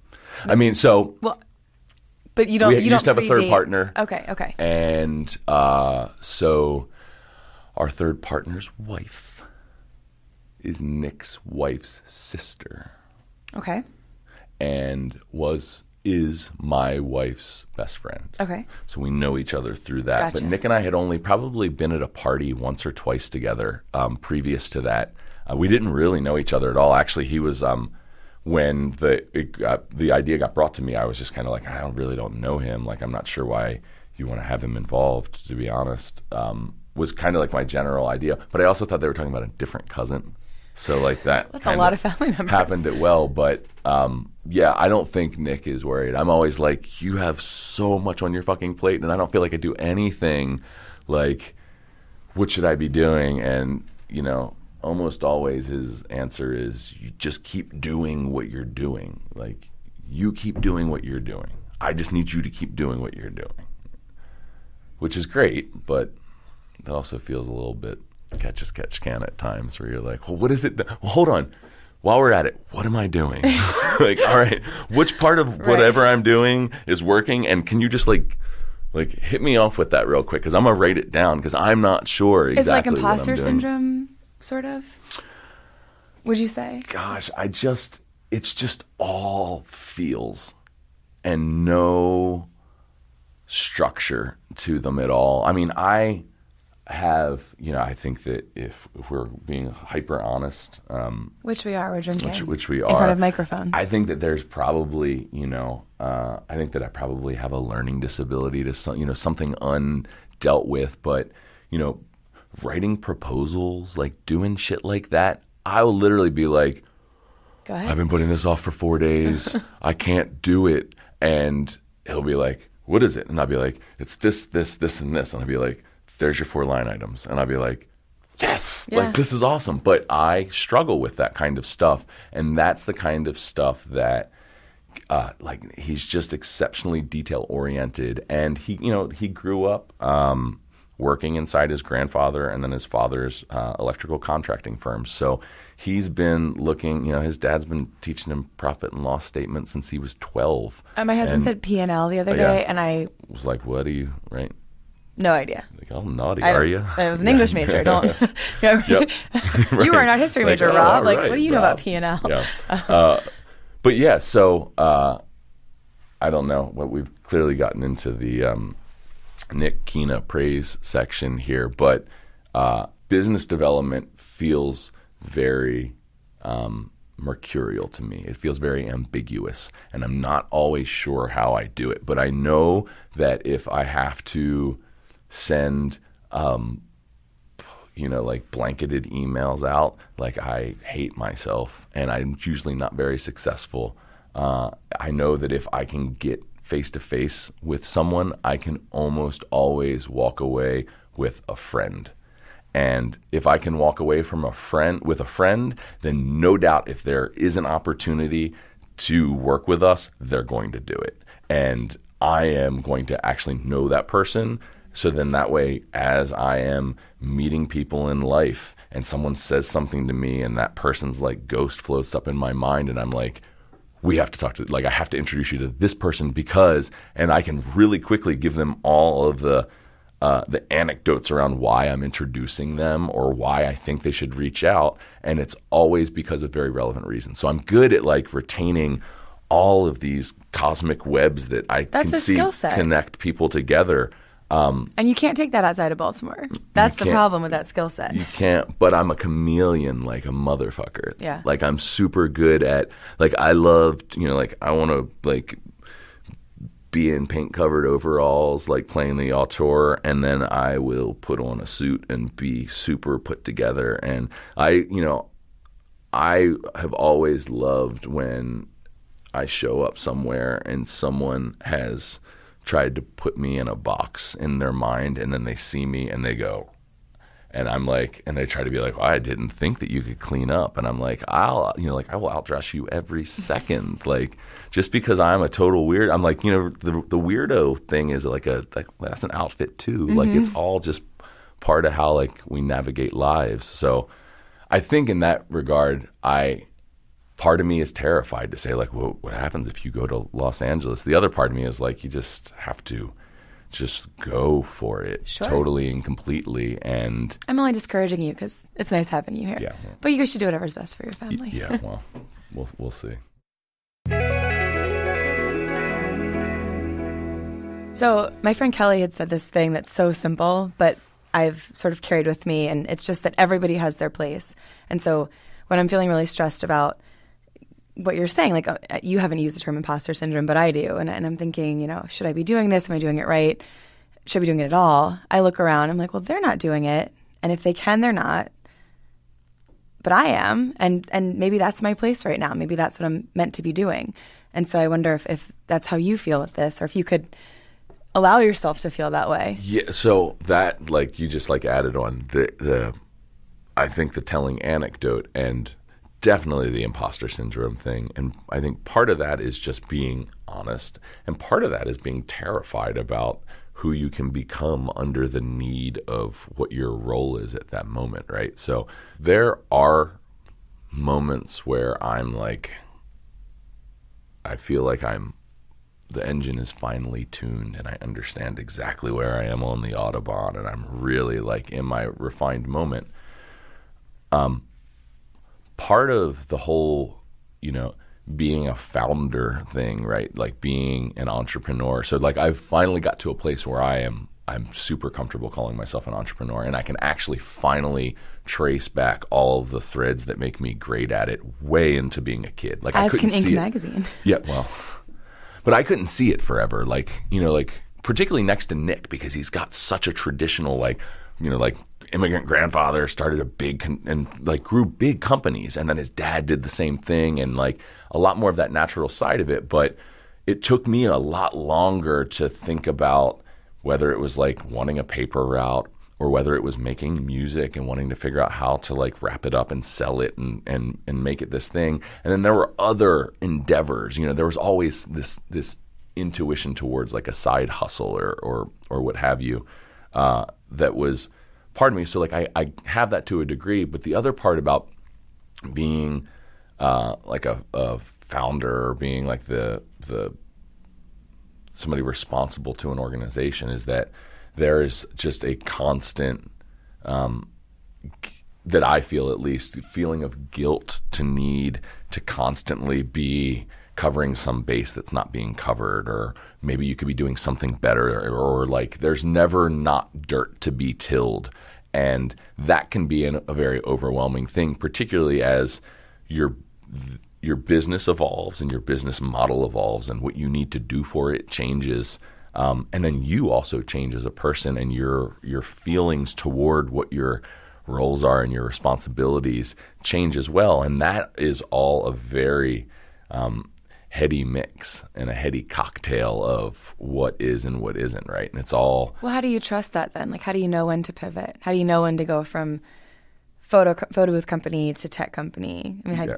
I mean, so Well, but you don't. we used to have a third predate- partner. Okay. And so our third partner's wife is Nick's wife's sister. Okay. And is my wife's best friend. Okay. So we know each other through that. Gotcha. But Nick and I had only probably been at a party once or twice together previous to that. We didn't really know each other at all. Actually, he was when the idea got brought to me, I was just kind of like, I really don't know him. Like, I'm not sure why you want to have him involved, to be honest. Was kind of like my general idea. But I also thought they were talking about a different cousin. So like that's a lot of family members. Happened it well, but yeah, I don't think Nick is worried. I'm always like, you have so much on your fucking plate, and I don't feel like I do anything. Like, what should I be doing? And almost always his answer is, you just keep doing what you're doing. Like, you keep doing what you're doing. I just need you to keep doing what you're doing, which is great, but that also feels a little bit catch as catch can at times, where you're like, well, what is it? Well, hold on. While we're at it, what am I doing? Like, all right, which part of whatever I'm doing is working? And can you just like hit me off with that real quick? Because I'm going to write it down, because I'm not sure exactly It's like what I'm imposter doing. syndrome, sort of, would you say? Gosh, it's just all feels and no structure to them at all. I mean, I have, I think that if we're being hyper honest, Which we are, we're drinking. which we are, in front of microphones. I think that there's probably, I think that I probably have a learning disability to something undealt with, but, writing proposals, like doing shit like that, I will literally be like, Go ahead. I've been putting this off for 4 days. I can't do it. And he'll be like, what is it? And I'll be like, it's this, this, this, and this. And I'll be like, there's your 4 line items. And I'll be like, yes, Yeah. like, this is awesome. But I struggle with that kind of stuff. And that's the kind of stuff that, like, he's just exceptionally detail oriented. And he grew up working inside his grandfather and then his father's electrical contracting firm. So he's been looking, his dad's been teaching him profit and loss statements since he was 12. My husband said P&L the other day, and I was like, what are you, right? No idea. Like, oh, naughty, are you? I was an English major. Don't. Yep. You were an art history major, like, Rob. Like, right, what do you know Rob. about P&L? Yeah. But yeah, so I don't know. What we've clearly gotten into the Nick Kina praise section here, but business development feels very mercurial to me. It feels very ambiguous, and I'm not always sure how I do it. But I know that if I have to send, like blanketed emails out, like, I hate myself, and I'm usually not very successful. I know that if I can get face-to-face with someone, I can almost always walk away with a friend. And if I can walk away from with a friend, then no doubt if there is an opportunity to work with us, they're going to do it. And I am going to actually know that person. So then that way, as I am meeting people in life and someone says something to me and that person's like ghost floats up in my mind, and I'm like, we have to talk to, like, I have to introduce you to this person because, and I can really quickly give them all of the anecdotes around why I'm introducing them or why I think they should reach out. And it's always because of very relevant reasons. So I'm good at like retaining all of these cosmic webs that I can see connect people together. And you can't take that outside of Baltimore. That's the problem with that skill set. You can't, but I'm a chameleon like a motherfucker. Yeah. Like, I'm super good at, like, I love, like, I want to, like, be in paint-covered overalls, like, playing the auteur, and then I will put on a suit and be super put together. And I have always loved when I show up somewhere and someone has tried to put me in a box in their mind, and then they see me and they go, and I'm like, and they try to be like, well, I didn't think that you could clean up. And I'm like, I will outdress you every second. Like, just because I'm a total weird, I'm like, the weirdo thing is like that's an outfit too. Mm-hmm. Like, it's all just part of how like we navigate lives. So I think in that regard, part of me is terrified to say like, well, what happens if you go to Los Angeles? The other part of me is like, you just have to just go for it totally and completely. And I'm only discouraging you because it's nice having you here. Yeah, but you guys should do whatever's best for your family. Yeah, well, we'll see. So my friend Kelly had said this thing that's so simple, but I've sort of carried with me, and it's just that everybody has their place. And so when I'm feeling really stressed about what you're saying, like you haven't used the term imposter syndrome, but I do. And I'm thinking, you know, should I be doing this? Am I doing it right? Should I be doing it at all? I look around, I'm like, well, they're not doing it. And if they can, they're not. But I am. And maybe that's my place right now. Maybe that's what I'm meant to be doing. And so I wonder if that's how you feel with this, or if you could allow yourself to feel that way. Yeah. So that, like, you just like added on I think the telling anecdote and definitely the imposter syndrome thing. And I think part of that is just being honest. And part of that is being terrified about who you can become under the need of what your role is at that moment, right? So there are moments where I'm like, I feel like the engine is finely tuned and I understand exactly where I am on the Autobahn and I'm really like in my refined moment. Part of the whole, you know, being a founder thing, right? Like being an entrepreneur. So like I've finally got to a place where I'm super comfortable calling myself an entrepreneur, and I can actually finally trace back all of the threads that make me great at it way into being a kid. Like As I couldn't can Inc. see it. magazine. Yeah, well, but I couldn't see it forever. Like, you know, like particularly next to Nick, because he's got such a traditional, like, you know, like immigrant grandfather, started a big and like grew big companies, and then his dad did the same thing, and like a lot more of that natural side of it. But it took me a lot longer to think about whether it was like wanting a paper route or whether it was making music and wanting to figure out how to like wrap it up and sell it and make it this thing. And then there were other endeavors. You know, there was always this intuition towards like a side hustle or what have you, that was part of me. So like I have that to a degree, but the other part about being like a founder or being like the somebody responsible to an organization is that there is just a constant, that I feel at least, feeling of guilt to need to constantly be covering some base that's not being covered, or maybe you could be doing something better, or like there's never not dirt to be tilled. And that can be a very overwhelming thing, particularly as your business evolves and your business model evolves and what you need to do for it changes. And then you also change as a person, and your feelings toward what your roles are and your responsibilities change as well. And that is all a very heady mix and a heady cocktail of what is and what isn't, right? And it's all... Well, how do you trust that then? Like, how do you know when to pivot? How do you know when to go from photo booth company to tech company? I mean,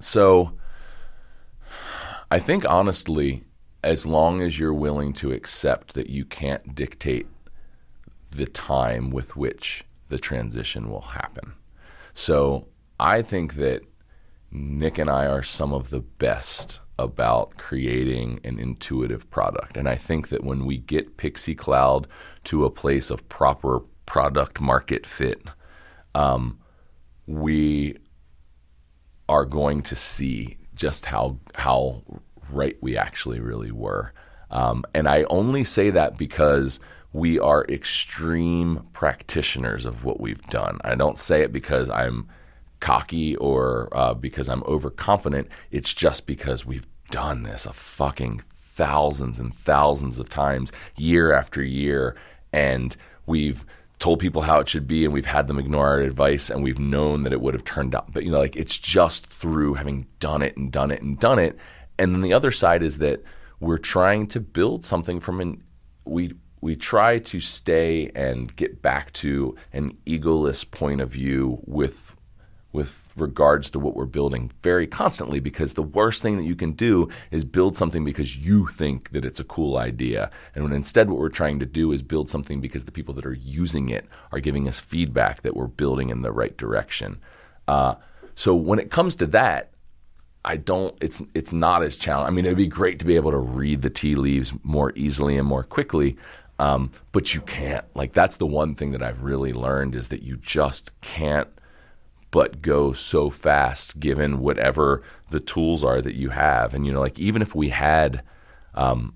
So I think honestly, as long as you're willing to accept that you can't dictate the time with which the transition will happen. So I think that Nick and I are some of the best about creating an intuitive product. And I think that when we get Pixie Cloud to a place of proper product market fit, we are going to see just how right we actually really were. And I only say that because we are extreme practitioners of what we've done. I don't say it because I'm cocky or because I'm overconfident. It's just because we've done this a fucking thousands and thousands of times, year after year, and we've told people how it should be, and we've had them ignore our advice, and we've known that it would have turned out. But, you know, like, it's just through having done it and done it and done it. And then the other side is that we're trying to build something from we try to stay and get back to an egoless point of view with regards to what we're building very constantly, because the worst thing that you can do is build something because you think that it's a cool idea. And when instead what we're trying to do is build something because the people that are using it are giving us feedback that we're building in the right direction. So when it comes to that, it's not as challenging. I mean, it'd be great to be able to read the tea leaves more easily and more quickly, but you can't. Like, that's the one thing that I've really learned, is that you just can't but go so fast given whatever the tools are that you have. And, like, even if we had 10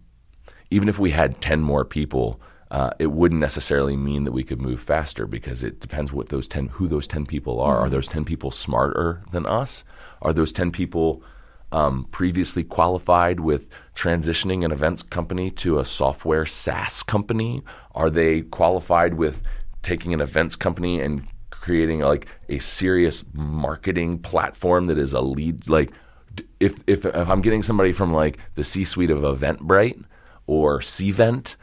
more people, it wouldn't necessarily mean that we could move faster, because it depends who those 10 people are. Are those 10 people smarter than us? Are those 10 people previously qualified with transitioning an events company to a software SaaS company? Are they qualified with taking an events company and creating like a serious marketing platform that is a lead? Like, if I'm getting somebody from like the C-suite of Eventbrite or Cvent,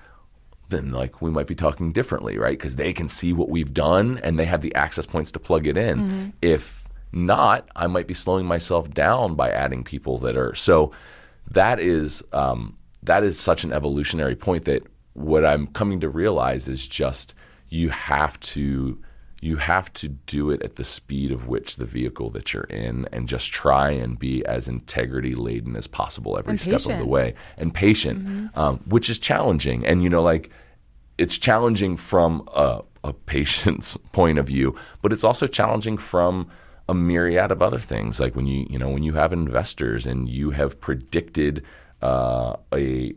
then like we might be talking differently, right? Because they can see what we've done and they have the access points to plug it in. Mm-hmm. If not, I might be slowing myself down by adding people that are. So that is such an evolutionary point, that what I'm coming to realize is just you have to do it at the speed of which the vehicle that you're in, and just try and be as integrity laden as possible every step of the way, and patient, mm-hmm. Which is challenging. And, like, it's challenging from a patient's point of view, but it's also challenging from a myriad of other things. Like when you have investors and you have predicted you've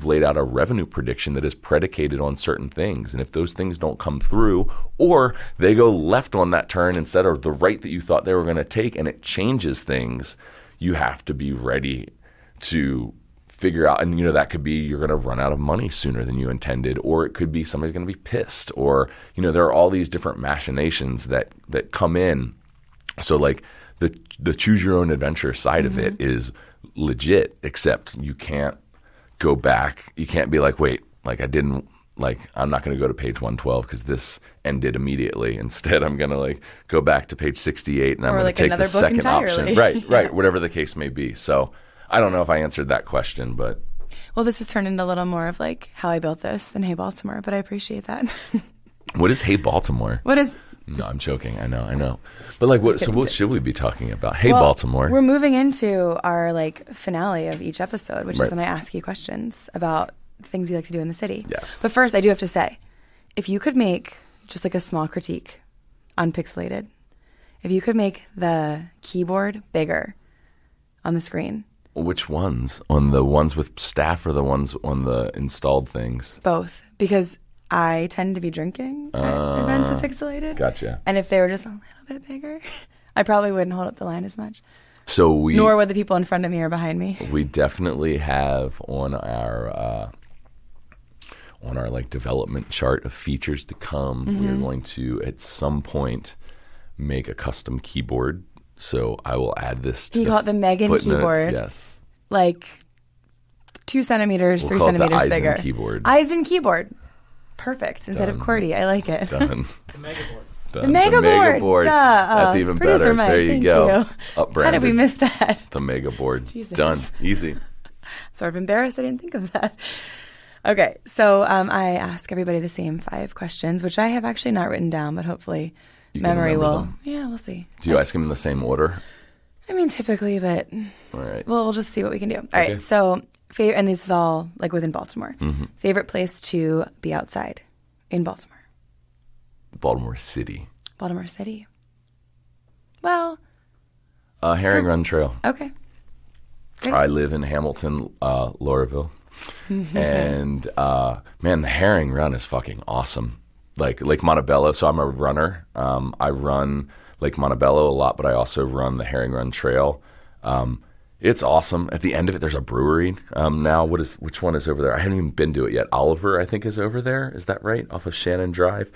laid out a revenue prediction that is predicated on certain things, and if those things don't come through, or they go left on that turn instead of the right that you thought they were going to take, and it changes things, you have to be ready to figure out. And that could be you're going to run out of money sooner than you intended, or it could be somebody's going to be pissed, or there are all these different machinations that come in. So like the choose your own adventure side mm-hmm. of it is legit, except you can't go back. You can't be like, wait, like I'm not going to go to page 112 because this ended immediately. Instead, I'm going to like go back to page 68 and I'm going to take the second option. Right, right, whatever the case may be. So I don't know if I answered that question, but. Well, this has turned into a little more of like how I built this than Hey Baltimore, but I appreciate that. What is Hey Baltimore? What is? No, I'm joking. I know. But like, what should we be talking about? Hey, Baltimore. We're moving into our like finale of each episode, which is when I ask you questions about things you like to do in the city. Yes. But first, I do have to say, if you could make just like a small critique on Pixelated, if you could make the keyboard bigger on the screen. Which ones? On the ones with staff or the ones on the installed things? Both. Because I tend to be drinking at events of Pixelated. Gotcha. And if they were just a little bit bigger, I probably wouldn't hold up the line as much. So nor would the people in front of me or behind me. We definitely have on our like development chart of features to come. Mm-hmm. We are going to at some point make a custom keyboard. So I will add this to. You call it the Megan keyboard? Yes. Like 2 centimeters, 3 centimeters bigger. Keyboard. Eisen keyboard. Perfect. Instead of QWERTY. I like it. Done. The Mega Board. The Mega Board. Duh. That's even better. Mike, there you go. How did we miss that? The Mega Board. Jesus. Done. Easy. Sort of embarrassed I didn't think of that. Okay. So I ask everybody the same 5 questions, which I have actually not written down, but hopefully memory will. Them. Yeah, we'll see. Do you ask them in the same order? I mean, typically, but all right. We'll just see what we can do. All right. So, and this is all like within Baltimore. Mm-hmm. Favorite place to be outside in Baltimore? Baltimore City. Baltimore City. Well. Herring Run Trail. Okay. Great. I live in Hamilton, Laurelville. And, man, the Herring Run is fucking awesome. Like Lake Montebello, so I'm a runner. I run Lake Montebello a lot, but I also run the Herring Run Trail. It's awesome. At the end of it, there's a brewery now. Which one is over there? I haven't even been to it yet. Oliver, I think, is over there. Is that right? Off of Shannon Drive?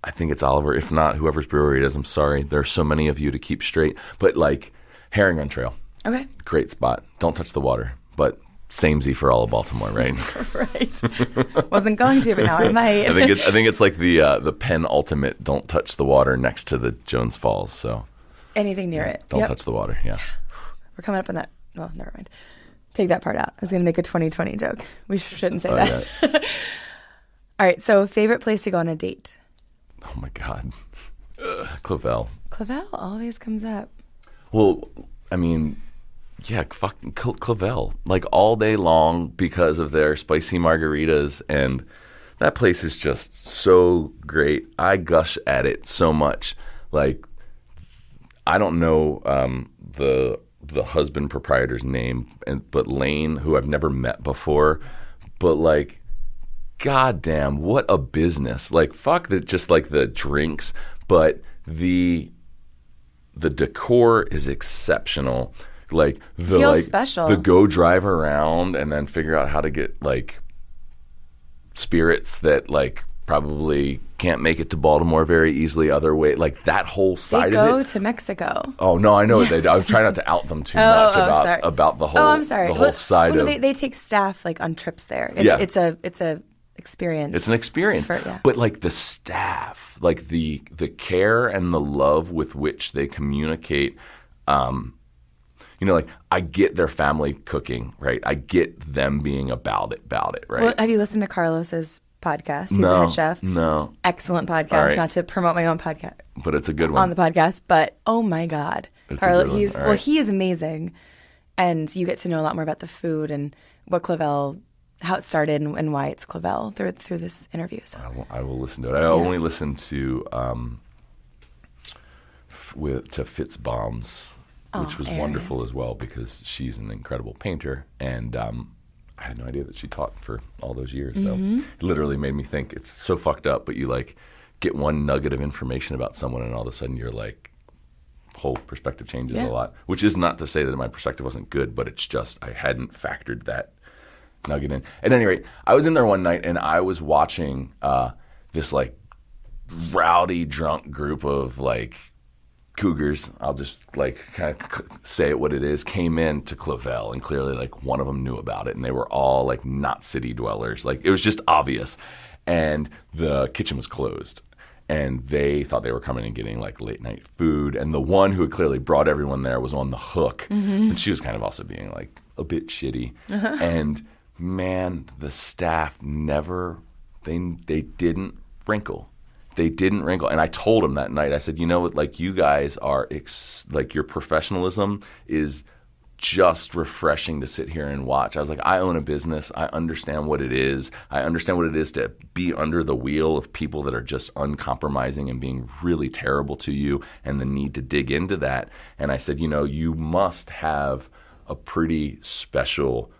I think it's Oliver. If not, whoever's brewery it is, I'm sorry. There are so many of you to keep straight. But like Herring Run Trail. Okay. Great spot. Don't touch the water, but samey for all of Baltimore, right? Right. Wasn't going to, but now I might. I think it's like the penultimate don't touch the water next to the Jones Falls. So anything near it. Don't touch the water. Yeah. We're coming up on that. Well, never mind. Take that part out. I was going to make a 2020 joke. We shouldn't say that. Yeah. All right. So favorite place to go on a date? Oh my God. Clavel. Clavel always comes up. Well, I mean, yeah, fucking Clavel. Like all day long because of their spicy margaritas. And that place is just so great. I gush at it so much. Like, I don't know the husband proprietor's name, but Lane, who I've never met before, but like, goddamn, what a business! Like, fuck that, just like the drinks, but the decor is exceptional. Like feels special. The go drive around and then figure out how to get like spirits that like probably can't make it to Baltimore very easily other way. Like that whole side of it. They go to Mexico. Oh no, I know they do. I was trying not to out them too much about the whole. Oh, I'm sorry. The whole side of. They take staff like on trips there. It's a experience. It's an experience. But like the staff, like the care and the love with which they communicate. Like I get their family cooking, right? I get them being about it, right? Well, have you listened to Carlos's podcast? He's the head chef. No. Excellent podcast. Right. Not to promote my own podcast. But it's a good one. On the podcast. But oh my God. Carlo, he is amazing. And you get to know a lot more about the food and what Clavel, how it started and why it's Clavel through this interview. So. I will listen to it. I only listen to Fitzbaum's, which was wonderful as well because she's an incredible painter and I had no idea that she taught for all those years. So it literally made me think it's so fucked up, but you like get one nugget of information about someone and all of a sudden you're like whole perspective changes a lot, which is not to say that my perspective wasn't good, but it's just I hadn't factored that nugget in. At any rate, I was in there one night and I was watching this like rowdy drunk group of like cougars, I'll just like kind of say it what it is, came in to Clavel and clearly like one of them knew about it and they were all like not city dwellers. Like it was just obvious. And the kitchen was closed and they thought they were coming and getting like late night food. And the one who had clearly brought everyone there was on the hook. And she was kind of also being like a bit shitty. And man, the staff they didn't wrinkle. They didn't wrinkle. And I told him that night, I said, you know what, like you guys are, like your professionalism is just refreshing to sit here and watch. I was like, I own a business. I understand what it is. I understand what it is to be under the wheel of people that are just uncompromising and being really terrible to you and the need to dig into that. And I said, you must have a pretty special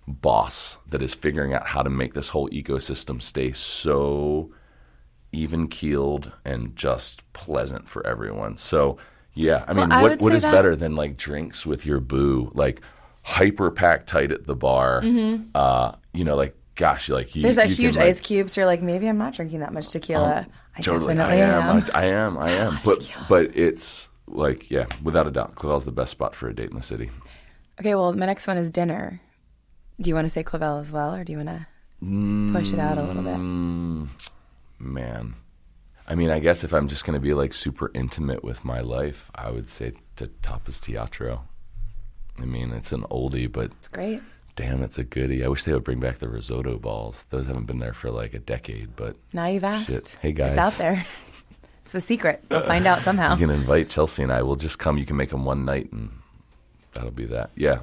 boss that is figuring out how to make this whole ecosystem stay so even-keeled and just pleasant for everyone. So, yeah, I mean, what is better than, like, drinks with your boo? Like, hyper-packed tight at the bar. Like, gosh, like... There's that huge ice cubes. You're like, maybe I'm not drinking that much tequila. I totally, definitely am. I am. But it's, like, yeah, without a doubt, Clavel's the best spot for a date in the city. Okay, well, my next one is dinner. Do you want to say Clavel as well, or do you want to push it out a little bit? Man, I mean, I guess if I'm just going to be like super intimate with my life, I would say to Tapas Teatro. I mean, it's an oldie, but it's great. Damn, it's a goodie. I wish they would bring back the risotto balls. Those haven't been there for like a decade, but now you've asked. Shit. Hey guys, it's out there. It's the secret. We'll find out somehow. You can invite Chelsea and I. We'll just come. You can make them one night, and that'll be that. Yeah.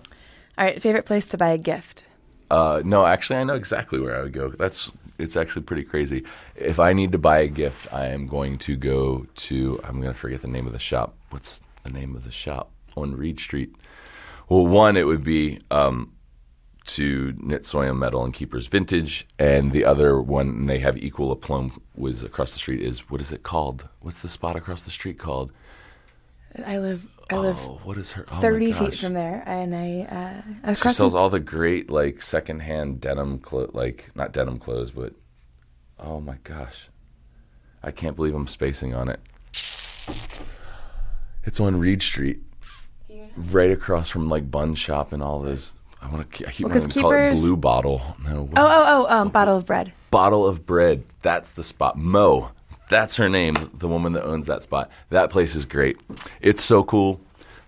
All right. Favorite place to buy a gift? No, actually, I know exactly where I would go. It's actually pretty crazy. If I need to buy a gift, I am going to go to, I'm going to forget the name of the shop. What's the name of the shop on Reed Street? Well, one, it would be to Nitsoya Metal and Keepers Vintage. And the other one, they have equal aplomb, was across the street, is, what is it called? What's the spot across the street called? I live what is her? 30 feet from there, and she sells all the great like secondhand denim clothes, like not denim clothes, but oh my gosh, I can't believe I'm spacing on it. It's on Reed Street, right across from like Bun Shop and all those. I keep wanting to call it Blue Bottle. No. Bottle of Bread. Bottle of Bread. That's the spot. Mo. That's her name, the woman that owns that spot. That place is great. It's so cool.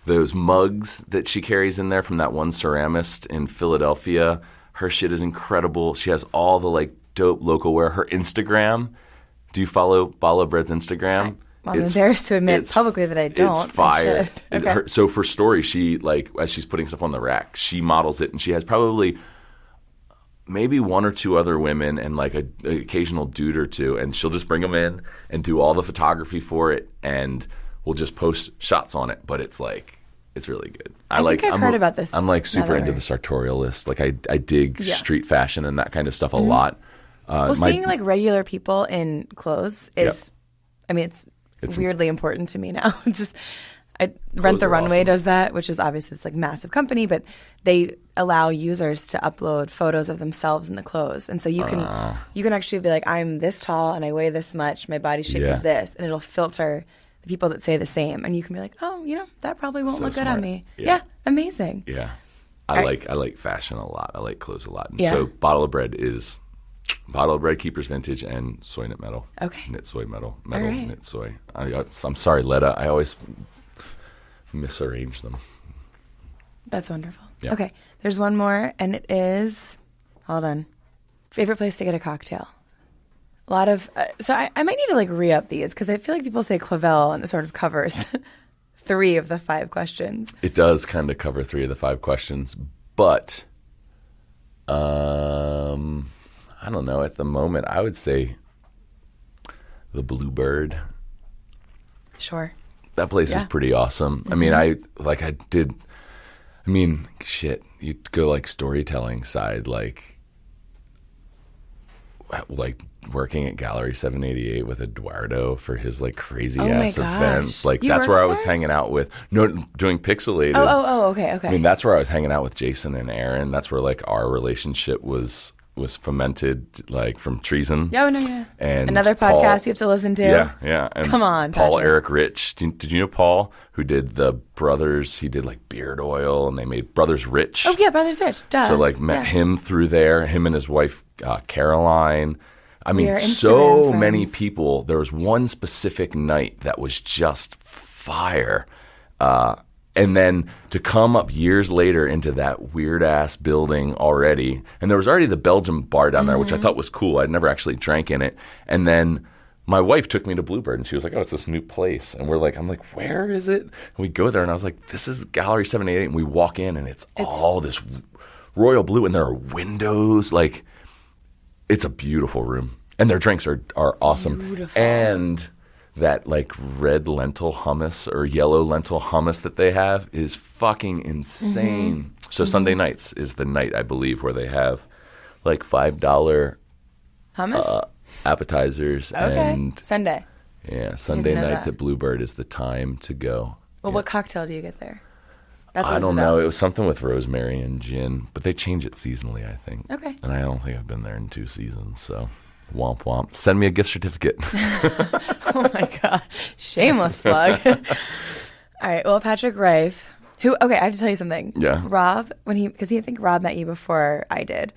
Those mugs that she carries in there from that one ceramist in Philadelphia, her shit is incredible. She has all the like dope local wear. Her Instagram. Do you follow Bottle of Bread's Instagram? I'm embarrassed to admit publicly that I don't. It's fire. Okay. So for story, she like as she's putting stuff on the rack, she models it, and she has probably maybe one or two other women and like an occasional dude or two, and she'll just bring them in and do all the photography for it, and we'll just post shots on it. But it's like it's really good. I've heard about this. I'm like super into the sartorialist. Like I dig street fashion and that kind of stuff a lot. Seeing like regular people in clothes is, I mean, it's weirdly important to me now. Rent the Runway awesome. Does that, which is obviously it's like massive company, but they allow users to upload photos of themselves in the clothes, and so you can actually be like, I'm this tall and I weigh this much, my body shape is this, and it'll filter the people that say the same, and you can be like, oh, that probably won't look good on me. Yeah, amazing. Yeah, I like fashion a lot. I like clothes a lot, and so Bottle of Bread Keepers Vintage and Soy Knit Metal. Okay. Knit Soy Metal. Knit Soy. I'm sorry, Letta. I always misarrange them. That's wonderful. Yeah. Okay. There's one more, and it is, hold on, favorite place to get a cocktail. A lot of, so I might need to like re-up these because I feel like people say Clavel and it sort of covers 3 of the 5 questions. It does kind of cover 3 of the 5 questions, but I don't know. At the moment, I would say the Bluebird. Sure. That place is pretty awesome. Mm-hmm. Shit. You'd go like storytelling side, like working at Gallery 788 with Eduardo for his like crazy ass events. Like that's where I was hanging out with doing Pixelated. Okay. I mean, that's where I was hanging out with Jason and Aaron. That's where like our relationship was fomented, like from Treason. Oh, no, yeah. And another podcast you have to listen to. Yeah. And come on, Paul Patrick. Eric Rich. Did you know Paul, who did the Brothers? He did like beard oil, and they made Brothers Rich. Oh, yeah, Brothers Rich. Duh. So like met him through there, him and his wife, Caroline. I mean, so many people. There was one specific night that was just fire. And then to come up years later into that weird-ass building already, and there was already the Belgian bar down there, which I thought was cool. I'd never actually drank in it. And then my wife took me to Bluebird, and she was like, oh, it's this new place. And I'm like, where is it? And we go there, and I was like, this is Gallery 788. And we walk in, and it's all this royal blue, and there are windows. Like, it's a beautiful room. And their drinks are awesome. Beautiful. And that like red lentil hummus or yellow lentil hummus that they have is fucking insane. Mm-hmm. So Sunday nights is the night, I believe, where they have like $5 hummus appetizers. Okay. And Sunday. Yeah, Sunday nights at Bluebird is the time to go. Well, what cocktail do you get there? I don't know. It was something with rosemary and gin, but they change it seasonally, I think. Okay. And I don't think I've been there in 2 seasons, so womp womp. Send me a gift certificate. Oh my God. Shameless plug. All right. Well, Patrick Rife, I have to tell you something. Yeah. Rob, because I think Rob met you before I did,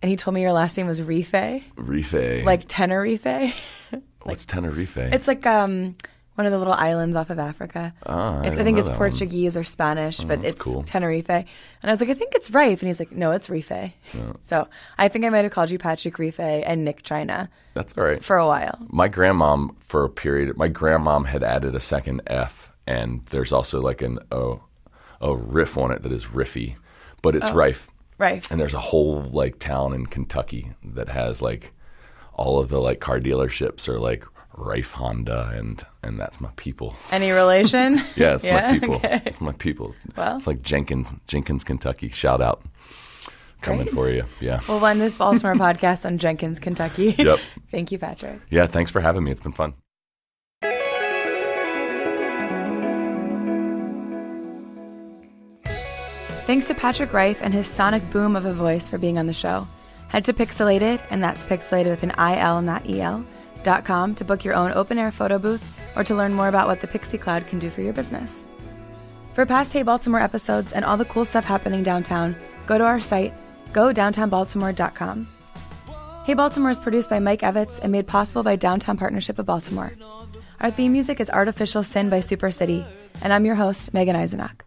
and he told me your last name was Rife. Rife. Like Tenerife. What's Tenerife? It's like one of the little islands off of Africa. I think it's Portuguese or Spanish, but it's cool. Tenerife. And I was like, I think it's Rife. And he's like, no, it's Rife. Yeah. So I think I might have called you Patrick Rife and Nick China. That's all right. For a while. My grandmom, for a period, had added a second F, and there's also like a riff on it that is Riffy, but it's Rife. Rife. And there's a whole like town in Kentucky that has like all of the like car dealerships are like Rife Honda, and that's my people. Any relation? Yeah, it's my people. Okay. It's my people. Well, it's like Jenkins, Kentucky. Shout out. Coming for you. Yeah. We'll end this Baltimore podcast on Jenkins, Kentucky. Yep. Thank you, Patrick. Yeah, thanks for having me. It's been fun. Thanks to Patrick Rife and his sonic boom of a voice for being on the show. Head to Pixelated, and that's Pixelated with an I-L, not E-L, .com to book your own open-air photo booth or to learn more about what the Pixie Cloud can do for your business. For past Hey Baltimore episodes and all the cool stuff happening downtown, go to our site, godowntownbaltimore.com. Hey Baltimore is produced by Mike Evitz and made possible by Downtown Partnership of Baltimore. Our theme music is Artificial Sin by Super City, and I'm your host, Megan Eisenach.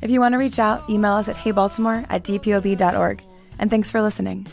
If you want to reach out, email us at heybaltimore@dpob.org. And thanks for listening.